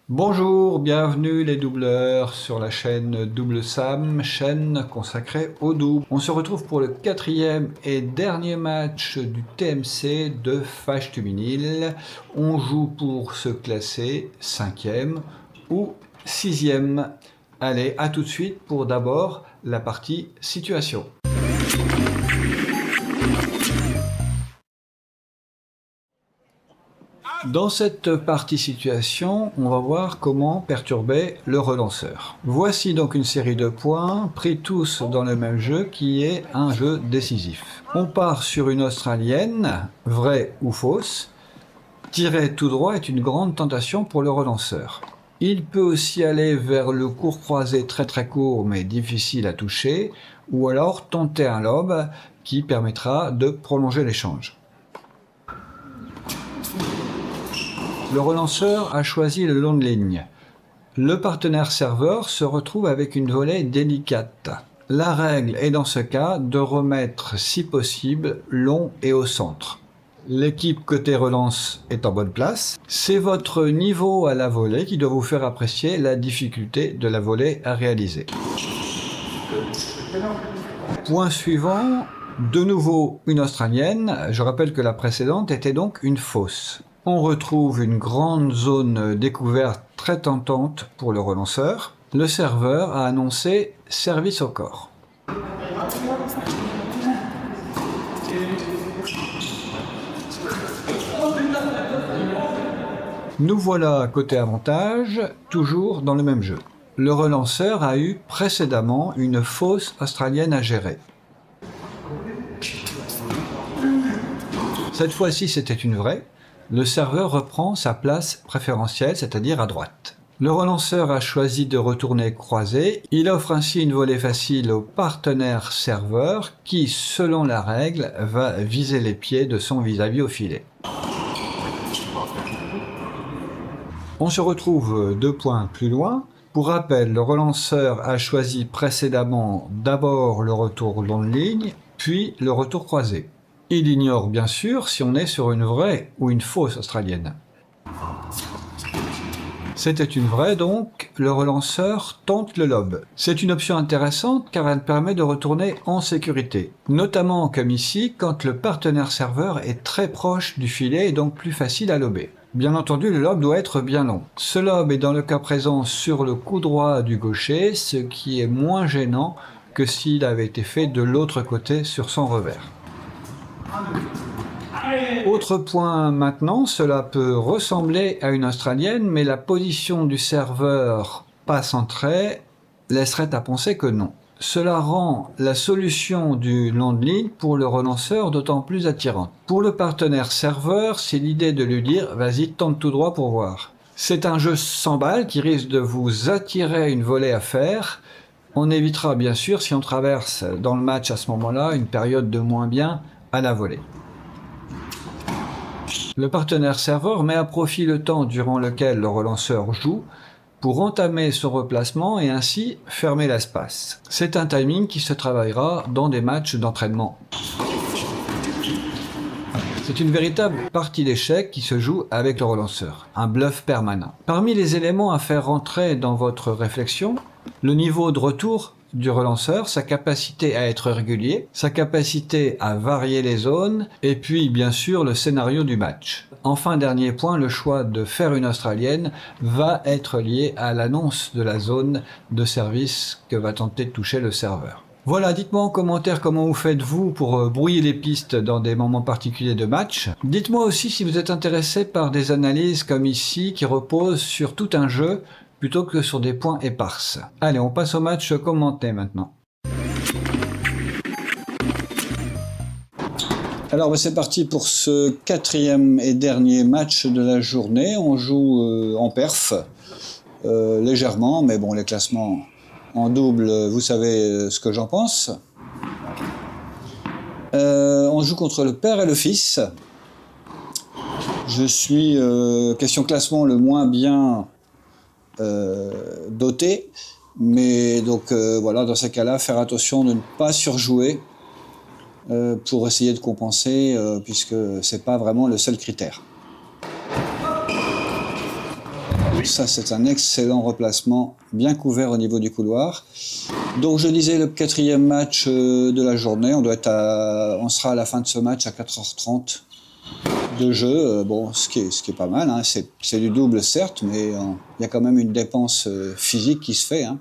Bonjour, bienvenue les doubleurs sur la chaîne Double Sam, chaîne consacrée au double. On se retrouve pour le quatrième et dernier match du TMC de Fâche-Tuminil. On joue pour se classer 5e ou 6e. Allez, à tout de suite pour d'abord la partie situation. Dans cette partie situation, on va voir comment perturber le relanceur. Voici donc une série de points pris tous dans le même jeu qui est un jeu décisif. On part sur une australienne, vraie ou fausse. Tirer tout droit est une grande tentation pour le relanceur. Il peut aussi aller vers le court croisé très court mais difficile à toucher, ou alors tenter un lob qui permettra de prolonger l'échange. Le relanceur a choisi le long de ligne. Le partenaire serveur se retrouve avec une volée délicate. La règle est dans ce cas de remettre si possible long et au centre. L'équipe côté relance est en bonne place. C'est votre niveau à la volée qui doit vous faire apprécier la difficulté de la volée à réaliser. Point suivant, de nouveau une australienne. Je rappelle que la précédente était donc une fausse. On retrouve une grande zone découverte très tentante pour le relanceur. Le serveur a annoncé service au corps. Nous voilà côté avantage, toujours dans le même jeu. Le relanceur a eu précédemment une fausse australienne à gérer. Cette fois-ci, c'était une vraie. Le serveur reprend sa place préférentielle, c'est-à-dire à droite. Le relanceur a choisi de retourner croisé. Il offre ainsi une volée facile au partenaire serveur qui, selon la règle, va viser les pieds de son vis-à-vis au filet. On se retrouve 2 points plus loin. Pour rappel, le relanceur a choisi précédemment d'abord le retour long de ligne, puis le retour croisé. Il ignore bien sûr si on est sur une vraie ou une fausse australienne. C'était une vraie donc, le relanceur tente le lob. C'est une option intéressante car elle permet de retourner en sécurité. Notamment comme ici, quand le partenaire serveur est très proche du filet et donc plus facile à lober. Bien entendu, le lob doit être bien long. Ce lob est dans le cas présent sur le coup droit du gaucher, ce qui est moins gênant que s'il avait été fait de l'autre côté sur son revers. Autre point maintenant, cela peut ressembler à une australienne, mais la position du serveur pas centrée laisserait à penser que non. Cela rend la solution du long de ligne pour le relanceur d'autant plus attirante. Pour le partenaire serveur, c'est l'idée de lui dire « vas-y, tente tout droit pour voir ». C'est un jeu sans balles qui risque de vous attirer une volée à faire. On évitera bien sûr, si on traverse dans le match à ce moment-là, une période de moins bien à la volée. Le partenaire serveur met à profit le temps durant lequel le relanceur joue pour entamer son replacement et ainsi fermer l'espace. C'est un timing qui se travaillera dans des matchs d'entraînement. C'est une véritable partie d'échecs qui se joue avec le relanceur, un bluff permanent. Parmi les éléments à faire rentrer dans votre réflexion, le niveau de retour du relanceur, sa capacité à être régulier, sa capacité à varier les zones, et puis bien sûr le scénario du match. Enfin, dernier point, le choix de faire une australienne va être lié à l'annonce de la zone de service que va tenter de toucher le serveur. Voilà, dites-moi en commentaire comment vous faites-vous pour brouiller les pistes dans des moments particuliers de match. Dites-moi aussi si vous êtes intéressé par des analyses comme ici qui reposent sur tout un jeu plutôt que sur des points éparses. Allez, on passe au match commenté maintenant. Alors c'est parti pour ce quatrième et dernier match de la journée. On joue en perf, légèrement, mais bon, les classements en double, vous savez ce que j'en pense. On joue contre le père et le fils. Je suis, question classement, le moins bien doté, mais donc voilà, dans ces cas-là, faire attention de ne pas surjouer pour essayer de compenser, puisque c'est pas vraiment le seul critère. Ça, c'est un excellent replacement, bien couvert au niveau du couloir. Donc, je disais le 4e match de la journée. On sera à la fin de ce match à 4h30 de jeu. Bon, ce qui est pas mal. Hein. C'est du double, certes, mais il y a quand même une dépense physique qui se fait. Hein.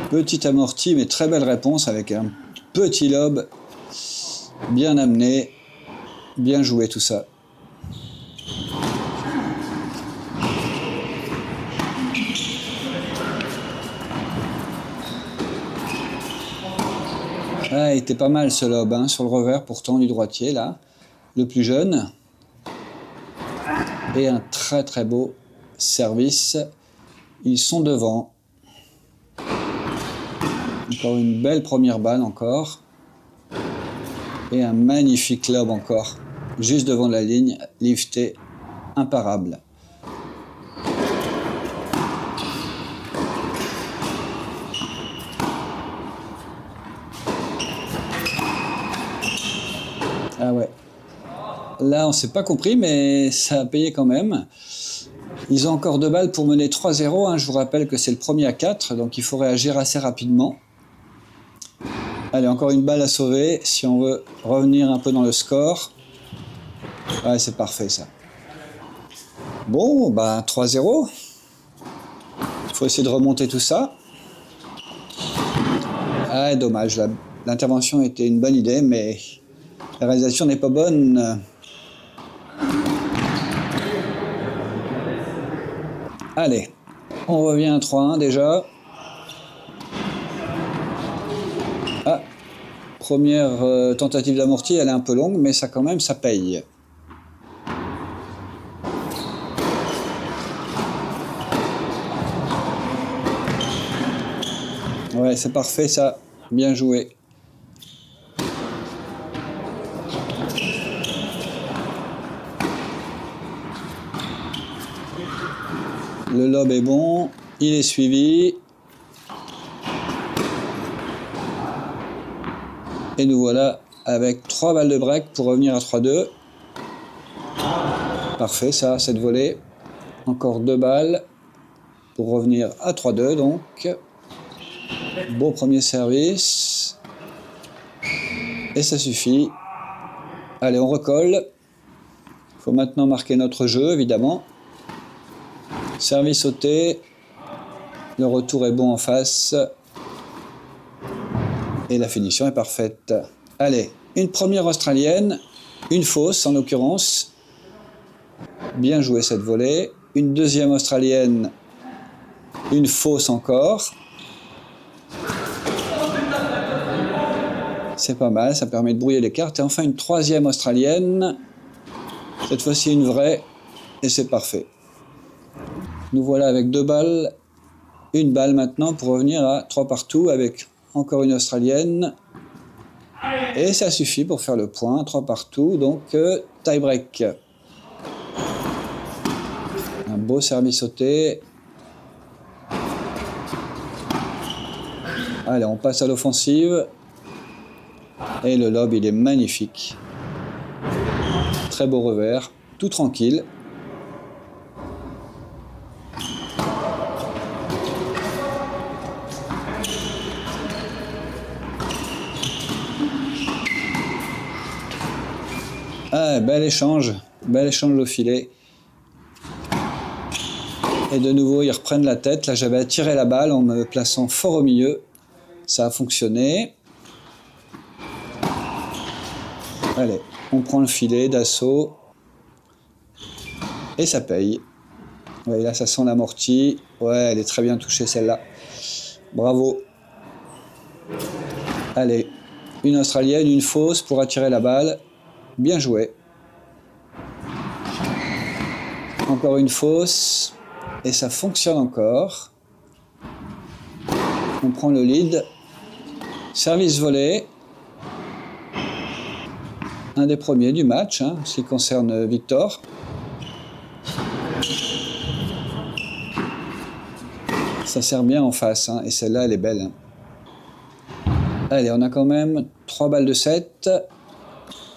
Petit amorti, mais très belle réponse avec un petit lob bien amené, bien joué tout ça. Ah, il était pas mal ce lob, hein, sur le revers pourtant du droitier là, le plus jeune. Et un très très beau service. Ils sont devant. Encore une belle première balle encore. Et un magnifique lob encore. Juste devant la ligne, lifté, imparable. Ah ouais. Là, on s'est pas compris, mais ça a payé quand même. Ils ont encore 2 balles pour mener 3-0. Hein. Je vous rappelle que c'est le premier à 4, donc il faut réagir assez rapidement. Allez, encore une balle à sauver, si on veut revenir un peu dans le score. Ouais, c'est parfait, ça. Bon, bah 3-0. Il faut essayer de remonter tout ça. Ah, dommage, l'intervention était une bonne idée, mais la réalisation n'est pas bonne. Allez, on revient à 3-1 déjà. Ah, première tentative d'amorti, elle est un peu longue, mais ça quand même, ça paye. Ouais, c'est parfait ça, bien joué. Le lob est bon, il est suivi. Et nous voilà avec 3 balles de break pour revenir à 3-2. Parfait ça, cette volée. Encore 2 balles pour revenir à 3-2 donc. Beau premier service. Et ça suffit. Allez, on recolle. Il faut maintenant marquer notre jeu, évidemment. Service sauté. Le retour est bon en face. Et la finition est parfaite. Allez, une première australienne. Une fausse, en l'occurrence. Bien joué cette volée. Une deuxième australienne. Une fausse encore. C'est pas mal, ça permet de brouiller les cartes. Et enfin une troisième australienne. Cette fois-ci une vraie. Et c'est parfait. Nous voilà avec 2 balles. Une balle maintenant pour revenir à 3 partout avec encore une australienne. Et ça suffit pour faire le point. 3 partout. Donc tie-break. Un beau service sauté. Allez, on passe à l'offensive. Et le lob, il est magnifique. Très beau revers, tout tranquille. Ah, bel échange au filet. Et de nouveau, ils reprennent la tête. Là, j'avais attiré la balle en me plaçant fort au milieu. Ça a fonctionné. Allez, on prend le filet d'assaut. Et ça paye. Ouais, là, ça sent l'amorti. Ouais, elle est très bien touchée, celle-là. Bravo. Allez, une australienne, une fausse pour attirer la balle. Bien joué. Encore une fausse. Et ça fonctionne encore. On prend le lead. Service volé. Un des premiers du match, hein, en ce qui concerne Victor. Ça sert bien en face, hein, et celle-là, elle est belle. Hein. Allez, on a quand même 3 balles de 7.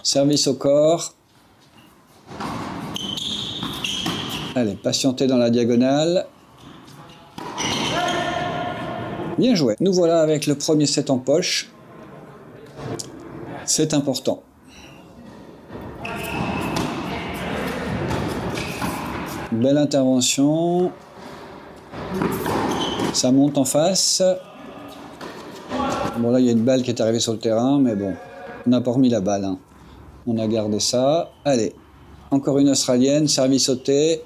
Service au corps. Allez, patienter dans la diagonale. Bien joué. Nous voilà avec le premier set en poche. C'est important. Belle intervention. Ça monte en face. Bon, là, il y a une balle qui est arrivée sur le terrain, mais bon, on n'a pas remis la balle. Hein. On a gardé ça. Allez, encore une australienne, service sauté.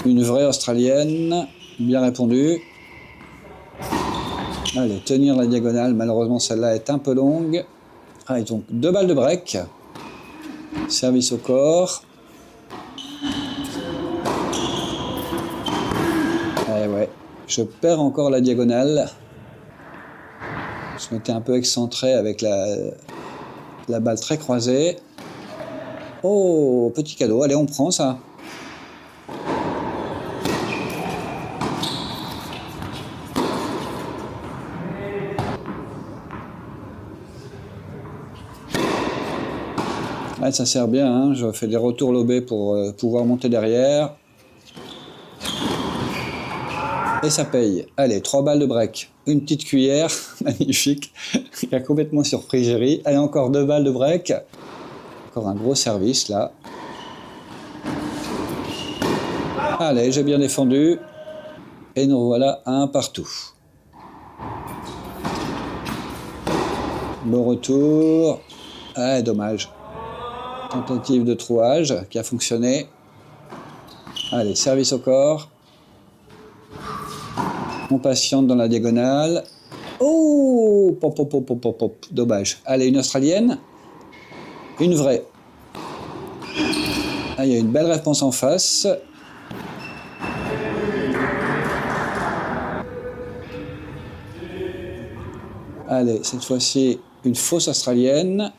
Une vraie australienne, bien répondu. Allez, tenir la diagonale. Malheureusement, celle-là est un peu longue. Allez, donc 2 balles de break. Service au corps. Eh ouais, je perds encore la diagonale. Je m'étais un peu excentré avec la balle très croisée. Oh, petit cadeau. Allez, on prend ça. Ouais, ça sert bien, hein. Je fais des retours lobés pour pouvoir monter derrière. Et ça paye. Allez, 3 balles de break. Une petite cuillère, magnifique, qui a complètement surpris Géry. Allez, encore 2 balles de break. Encore un gros service, là. Allez, j'ai bien défendu. Et nous voilà à un partout. Bon retour. Ah, dommage. Tentative de trouage qui a fonctionné. Allez, service au corps. On patiente dans la diagonale. Oh, pop, pop, pop, pop, pop. Dommage. Allez, une australienne. Une vraie. Ah, il y a une belle réponse en face. Allez, cette fois-ci, une fausse australienne.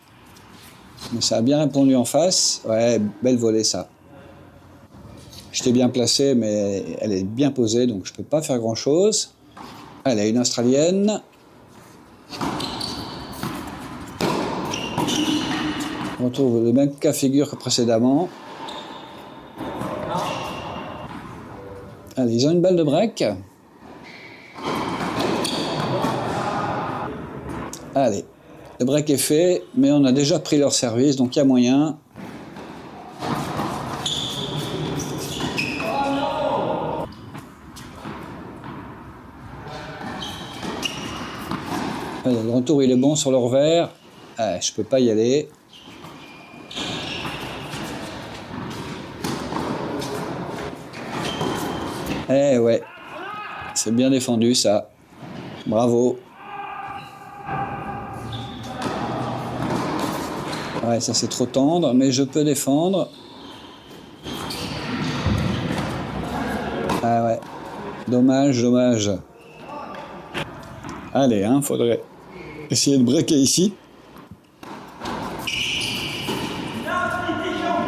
Mais ça a bien répondu en face. Ouais, belle volée, ça. J'étais bien placé, mais elle est bien posée, donc je ne peux pas faire grand-chose. Allez, une australienne. On retrouve le même cas de figure que précédemment. Allez, ils ont une balle de break. Allez, le break est fait, mais on a déjà pris leur service, donc il y a moyen. Allez, le retour il est bon sur le revers. Ah, je peux pas y aller. Eh ouais, c'est bien défendu ça. Bravo. Ouais, ça c'est trop tendre, mais je peux défendre. Ah ouais, dommage, dommage. Allez, hein, faudrait essayer de breaker ici.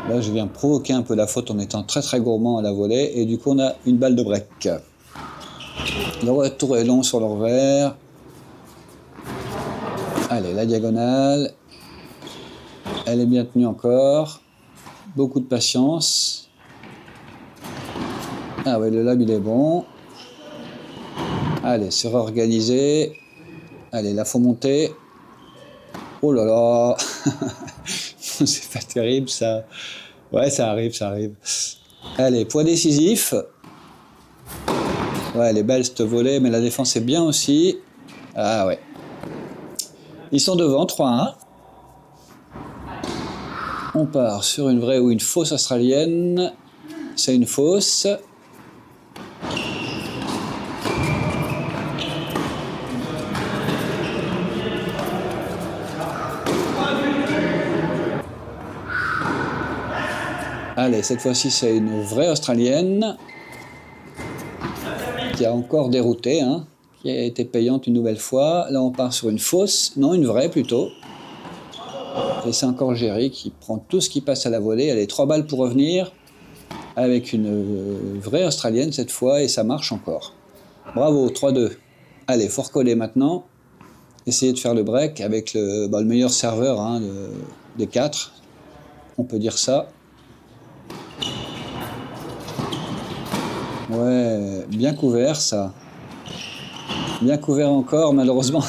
Là, je viens provoquer un peu la faute en étant très très gourmand à la volée, et du coup on a une balle de break. Le retour est long sur le revers. Allez, la diagonale. Elle est bien tenue encore. Beaucoup de patience. Ah ouais, le lab il est bon. Allez, se réorganiser. Allez, là faut monter. Oh là là. C'est pas terrible ça. Ouais, ça arrive, ça arrive. Allez, point décisif. Ouais, elle est belle cette volée, mais la défense est bien aussi. Ah ouais. Ils sont devant, 3-1. On part sur une vraie ou une fausse australienne. C'est une fausse. Allez, cette fois-ci, c'est une vraie australienne qui a encore dérouté, hein, qui a été payante une nouvelle fois. Là, on part sur une fausse, non, une vraie plutôt. Et c'est encore Géry qui prend tout ce qui passe à la volée. Allez, 3 balles pour revenir avec une vraie australienne cette fois, et ça marche encore. Bravo, 3-2. Allez, faut recoller maintenant. Essayez de faire le break avec le meilleur serveur hein, des 4. On peut dire ça. Ouais, bien couvert ça. Bien couvert encore, malheureusement.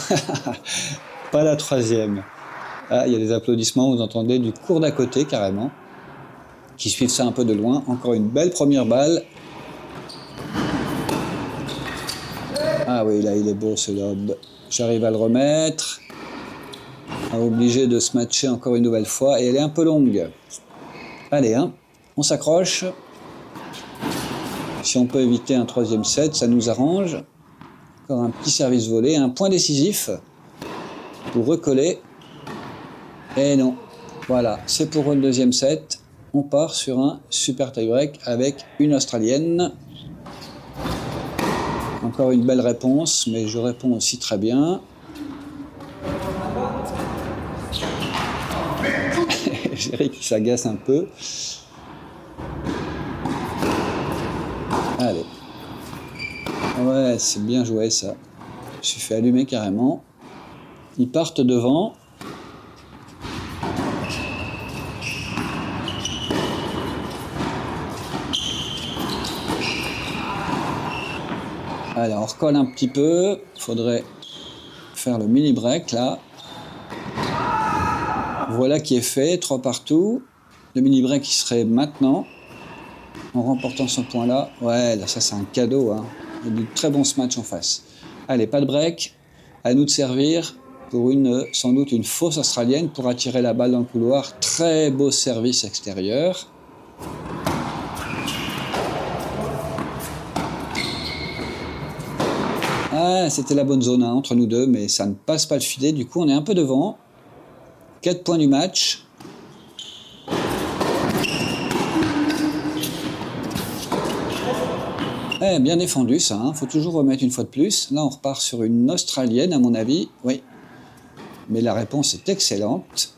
Pas la 3e. Ah, il y a des applaudissements, vous entendez du cours d'à côté carrément. Qui suivent ça un peu de loin. Encore une belle première balle. Ah oui, là il est beau ce lob. J'arrive à le remettre. Obligé de se matcher encore une nouvelle fois. Et elle est un peu longue. Allez, hein, on s'accroche. Si on peut éviter un 3e set, ça nous arrange. Encore un petit service volé. Un point décisif pour recoller. Et non. Voilà, c'est pour le 2e set. On part sur un super tie-break avec une Australienne. Encore une belle réponse, mais je réponds aussi très bien. Géry qui s'agace un peu. Allez. Ouais, c'est bien joué ça. Je me suis fait allumer carrément. Ils partent devant. Allez, on recolle un petit peu. Il faudrait faire le mini break là. Voilà qui est fait, 3 partout. Le mini break qui serait maintenant. En remportant ce point là. Ouais, là, ça c'est un cadeau. Hein. Il y a de très bons matchs en face. Allez, pas de break. À nous de servir pour sans doute une fausse australienne pour attirer la balle dans le couloir. Très beau service extérieur. Ah, c'était la bonne zone hein, entre nous deux, mais ça ne passe pas le filet. Du coup, on est un peu devant. 4 points du match. Eh, bien défendu ça, hein. Faut toujours remettre une fois de plus. Là, on repart sur une Australienne, à mon avis. Oui. Mais la réponse est excellente.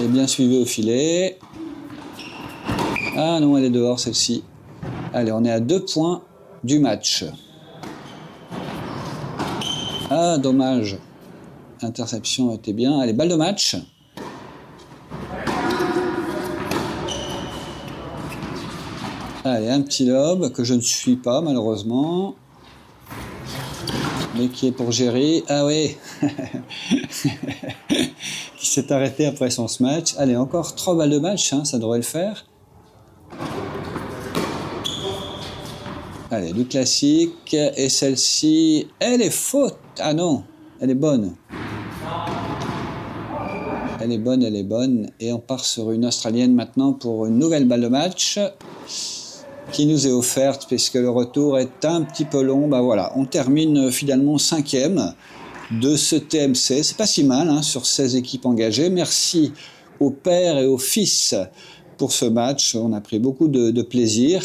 Et bien suivie au filet. Ah non, elle est dehors celle-ci. Allez, on est à 2 points du match. Ah, dommage. Interception était bien. Allez, balle de match. Allez, un petit lob que je ne suis pas malheureusement. Mais qui est pour Géry. Ah oui. Qui s'est arrêté après son match. Allez, encore 3 balles de match, hein, ça devrait le faire. Allez, du classique. Et celle-ci, elle est faute. Ah non, elle est bonne. Elle est bonne, elle est bonne. Et on part sur une Australienne maintenant pour une nouvelle balle de match qui nous est offerte puisque le retour est un petit peu long. Bah voilà, on termine finalement 5e de ce TMC. C'est pas si mal hein, sur 16 équipes engagées. Merci aux pères et aux fils pour ce match. On a pris beaucoup de plaisir.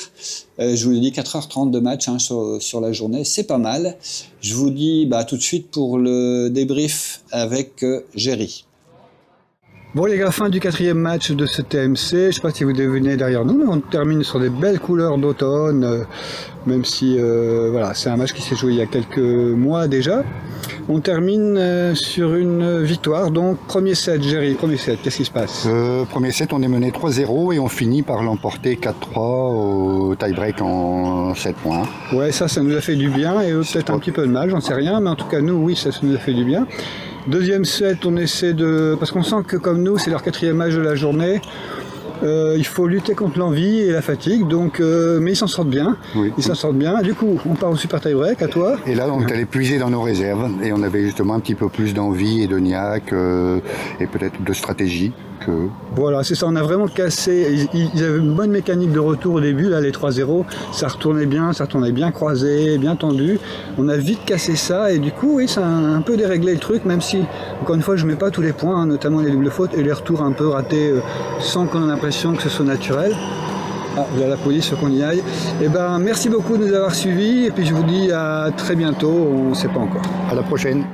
Je vous l'ai dit, 4h30 de match hein, sur la journée. C'est pas mal. Je vous dis tout de suite pour le débrief avec Géry. Bon les gars, fin du 4e match de ce TMC, je ne sais pas si vous devinez derrière nous, mais on termine sur des belles couleurs d'automne, même si voilà, c'est un match qui s'est joué il y a quelques mois déjà. On termine sur une victoire, donc premier set, Géry, premier set, qu'est-ce qui se passe? Premier set, on est mené 3-0 et on finit par l'emporter 4-3 au tie-break en 7 points. Ouais, ça nous a fait du bien, et eux peut-être un petit peu de mal, j'en sais rien, mais en tout cas nous, oui, ça nous a fait du bien. Deuxième set, on essaie de... Parce qu'on sent que comme nous, c'est leur 4e match de la journée. Il faut lutter contre l'envie et la fatigue, donc, mais ils s'en sortent bien. Oui. Ils s'en sortent bien. Du coup, on part au super tie-break, à toi. Et là, on est allé puiser dans nos réserves et on avait justement un petit peu plus d'envie et de niaque et peut-être de stratégie. Voilà, c'est ça, on a vraiment cassé. Ils avaient une bonne mécanique de retour au début, là, les 3-0. Ça retournait bien croisé, bien tendu. On a vite cassé ça et du coup, oui, ça a un peu déréglé le truc, même si, encore une fois, je ne mets pas tous les points, hein, notamment les doubles fautes et les retours un peu ratés sans qu'on ait l'impression que ce soit naturel. Ah, j'ai la police, faut qu'on y aille. Et merci beaucoup de nous avoir suivis et puis je vous dis à très bientôt, on ne sait pas encore. À la prochaine.